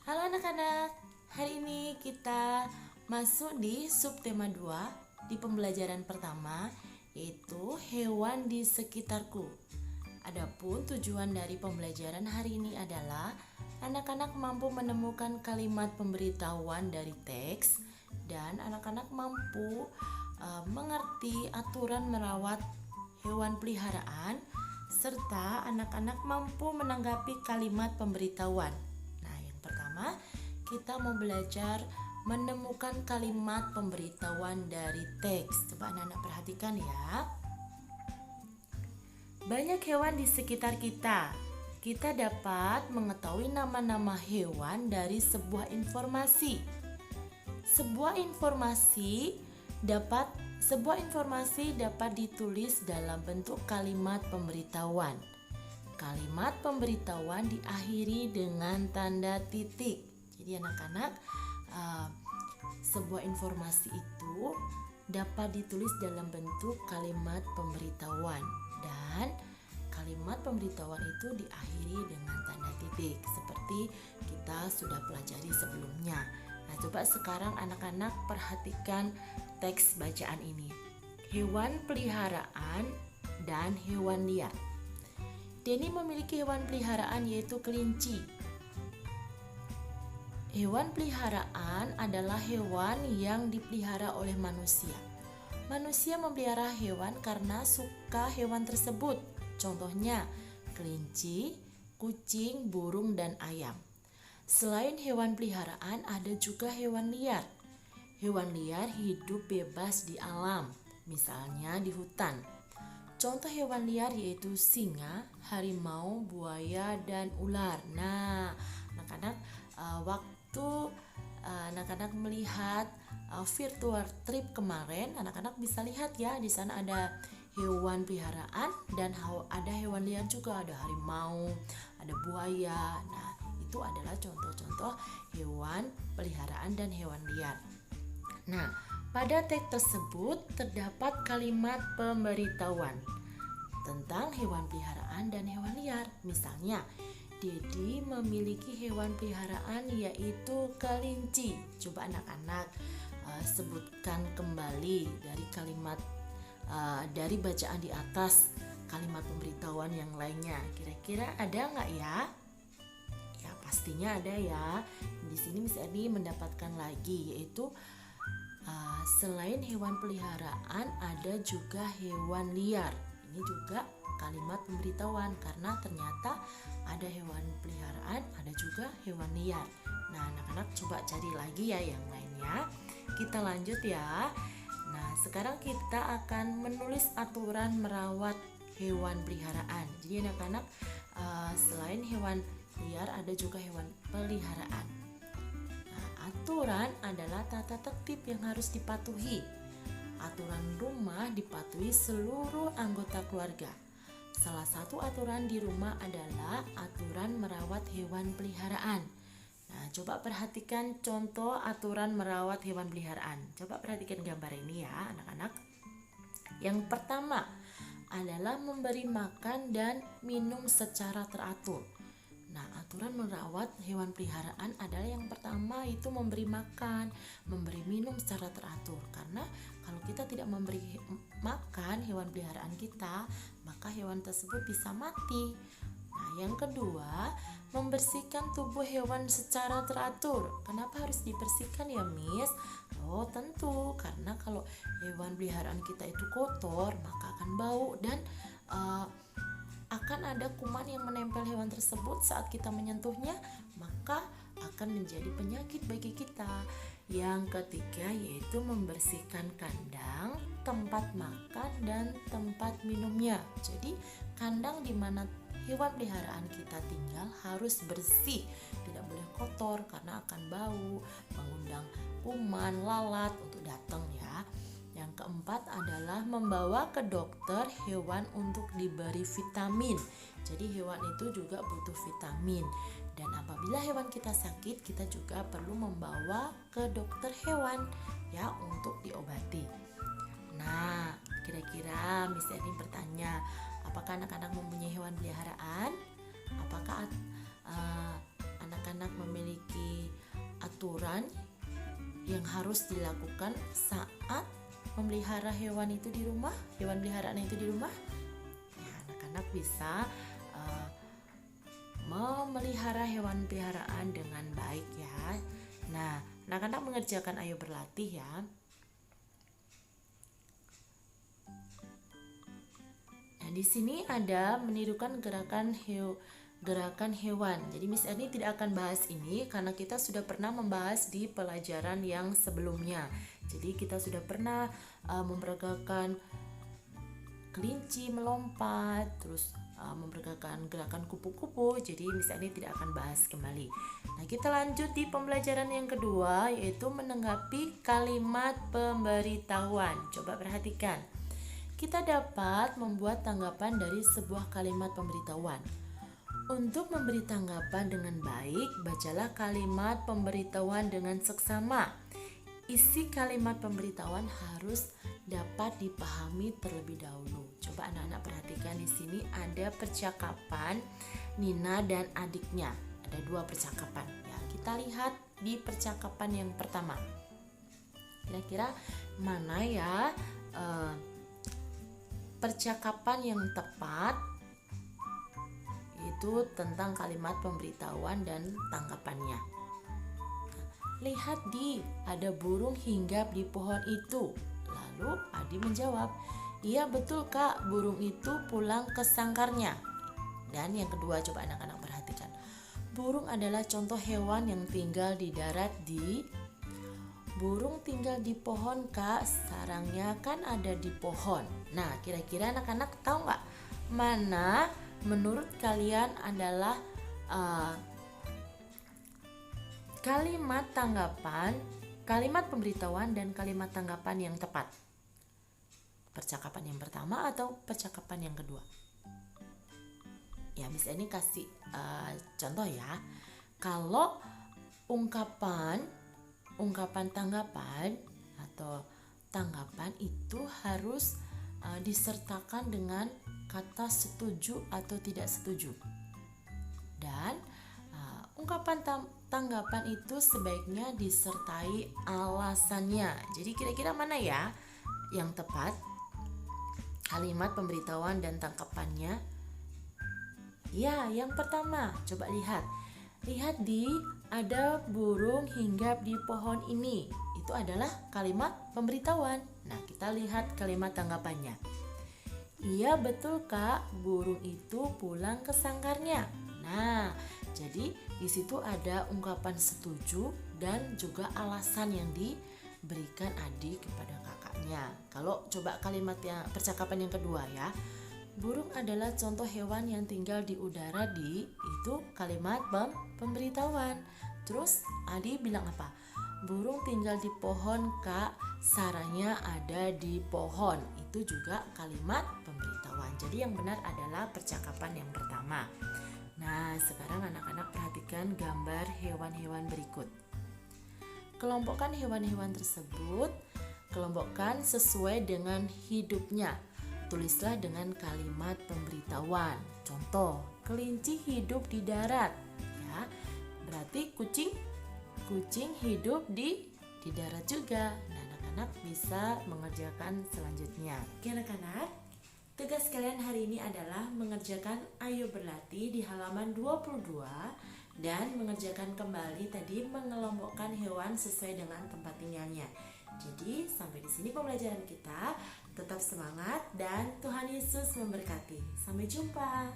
Halo anak-anak, hari ini kita masuk di subtema 2 di pembelajaran pertama, yaitu hewan di sekitarku. Adapun tujuan dari pembelajaran hari ini adalah anak-anak mampu menemukan kalimat pemberitahuan dari teks dan anak-anak mampu mengerti aturan merawat hewan peliharaan serta anak-anak mampu menanggapi kalimat pemberitahuan. Pertama, kita mau belajar menemukan kalimat pemberitahuan dari teks. Coba anak-anak perhatikan ya. Banyak hewan di sekitar kita. Kita dapat mengetahui nama-nama hewan dari sebuah informasi. Sebuah informasi dapat ditulis dalam bentuk kalimat pemberitahuan. Kalimat pemberitahuan diakhiri dengan tanda titik. Jadi anak-anak, sebuah informasi itu dapat ditulis dalam bentuk kalimat pemberitahuan dan kalimat pemberitahuan itu diakhiri dengan tanda titik seperti kita sudah pelajari sebelumnya. Nah, coba sekarang anak-anak perhatikan teks bacaan ini. Hewan peliharaan dan hewan liar. Denny memiliki hewan peliharaan yaitu kelinci. Hewan peliharaan adalah hewan yang dipelihara oleh manusia. Manusia memelihara hewan karena suka hewan tersebut. Contohnya, kelinci, kucing, burung, dan ayam. Selain hewan peliharaan, ada juga hewan liar. Hewan liar hidup bebas di alam, misalnya di hutan. Contoh hewan liar yaitu singa, harimau, buaya, dan ular. Nah, anak-anak waktu anak-anak melihat virtual trip kemarin, anak-anak bisa lihat ya, di sana ada hewan peliharaan dan ada hewan liar juga, ada harimau, ada buaya. Nah, itu adalah contoh-contoh hewan peliharaan dan hewan liar. Nah, pada teks tersebut terdapat kalimat pemberitahuan tentang hewan peliharaan dan hewan liar. Misalnya, Dedi memiliki hewan peliharaan yaitu kelinci. Coba anak-anak sebutkan kembali dari kalimat dari bacaan di atas kalimat pemberitahuan yang lainnya. Kira-kira ada nggak ya? Ya pastinya ada ya. Di sini Miss Edi mendapatkan lagi yaitu selain hewan peliharaan ada juga hewan liar. Ini juga kalimat pemberitahuan karena ternyata ada hewan peliharaan, ada juga hewan liar. Nah, anak-anak coba cari lagi ya yang lainnya. Kita lanjut ya. Nah, sekarang kita akan menulis aturan merawat hewan peliharaan. Jadi anak-anak selain hewan liar ada juga hewan peliharaan. Aturan adalah tata tertib yang harus dipatuhi. Aturan rumah dipatuhi seluruh anggota keluarga. Salah satu aturan di rumah adalah aturan merawat hewan peliharaan. Nah, coba perhatikan contoh aturan merawat hewan peliharaan. Coba perhatikan gambar ini ya, anak-anak. Yang pertama adalah memberi makan dan minum secara teratur. Nah, aturan merawat hewan peliharaan adalah yang pertama itu memberi makan, memberi minum secara teratur. Karena kalau kita tidak memberi makan hewan peliharaan kita, maka hewan tersebut bisa mati. Nah, yang kedua, membersihkan tubuh hewan secara teratur. Kenapa harus dibersihkan ya, Miss? Oh, tentu karena kalau hewan peliharaan kita itu kotor, maka akan bau dan akan ada kuman yang menempel hewan tersebut saat kita menyentuhnya, maka akan menjadi penyakit bagi kita. Yang ketiga yaitu membersihkan kandang, tempat makan, dan tempat minumnya. Jadi kandang di mana hewan peliharaan kita tinggal harus bersih, tidak boleh kotor karena akan bau, mengundang kuman, lalat untuk datang ya. Yang keempat adalah membawa ke dokter hewan untuk diberi vitamin. Jadi hewan itu juga butuh vitamin. Dan apabila hewan kita sakit, kita juga perlu membawa ke dokter hewan ya untuk diobati. Nah, kira-kira Miss Eni bertanya, apakah anak-anak mempunyai hewan peliharaan? Apakah anak-anak memiliki aturan yang harus dilakukan saat memelihara hewan itu di rumah, hewan peliharaan itu di rumah. Ya, anak-anak bisa memelihara hewan peliharaan dengan baik ya. Nah, anak-anak mengerjakan ayo berlatih ya. Nah, di sini ada menirukan gerakan hewan. Jadi Miss Erni tidak akan bahas ini karena kita sudah pernah membahas di pelajaran yang sebelumnya. Jadi kita sudah pernah memperagakan kelinci melompat, terus memperagakan gerakan kupu-kupu. Jadi Miss Erni tidak akan bahas kembali. Nah, kita lanjut di pembelajaran yang kedua, yaitu menanggapi kalimat pemberitahuan. Coba perhatikan. Kita dapat membuat tanggapan dari sebuah kalimat pemberitahuan. Untuk memberi tanggapan dengan baik, bacalah kalimat pemberitahuan dengan seksama. Isi kalimat pemberitahuan harus dapat dipahami terlebih dahulu. Coba anak-anak perhatikan, di sini ada percakapan Nina dan adiknya. Ada 2 percakapan. Ya, kita lihat di percakapan yang pertama. Kira-kira mana ya percakapan yang tepat, itu tentang kalimat pemberitahuan dan tanggapannya. Lihat ada burung hinggap di pohon itu. Lalu Adi menjawab, iya betul kak, burung itu pulang ke sangkarnya. Dan yang kedua, coba anak-anak perhatikan. Burung adalah contoh hewan yang tinggal di darat Burung tinggal di pohon kak, sarangnya kan ada di pohon. Nah, kira-kira anak-anak tahu nggak mana menurut kalian adalah kalimat tanggapan, kalimat pemberitahuan dan kalimat tanggapan yang tepat? Percakapan yang pertama atau percakapan yang kedua? Ya, Miss ini kasih contoh ya. Kalau ungkapan tanggapan atau tanggapan itu harus disertakan dengan kata setuju atau tidak setuju. Dan ungkapan tanggapan itu sebaiknya disertai alasannya. Jadi kira-kira mana ya yang tepat? Kalimat pemberitahuan dan tanggapannya. Ya, yang pertama, coba lihat ada burung hinggap di pohon ini. Itu adalah kalimat pemberitahuan. Nah, kita lihat kalimat tanggapannya. Iya betul kak, burung itu pulang ke sangkarnya. Nah, jadi di situ ada ungkapan setuju dan juga alasan yang diberikan Adi kepada kakaknya. Kalau coba percakapan yang kedua ya. Burung adalah contoh hewan yang tinggal di udara itu kalimat pemberitahuan. Terus Adi bilang apa? Burung tinggal di pohon kak, sarangnya ada di pohon. Itu juga kalimat pemberitahuan. Jadi yang benar adalah percakapan yang pertama. Nah, sekarang anak-anak perhatikan gambar hewan-hewan berikut. Kelompokkan hewan-hewan tersebut, kelompokkan sesuai dengan hidupnya. Tulislah dengan kalimat pemberitahuan. Contoh, kelinci hidup di darat. Ya, berarti kucing hidup di darat juga. Nah, anak-anak bisa mengerjakan selanjutnya. Oke anak-anak, tugas kalian hari ini adalah mengerjakan ayo berlatih di halaman 22 dan mengerjakan kembali tadi mengelompokkan hewan sesuai dengan tempat tinggalnya. Jadi sampai di sini pembelajaran kita. Tetap semangat dan Tuhan Yesus memberkati. Sampai jumpa.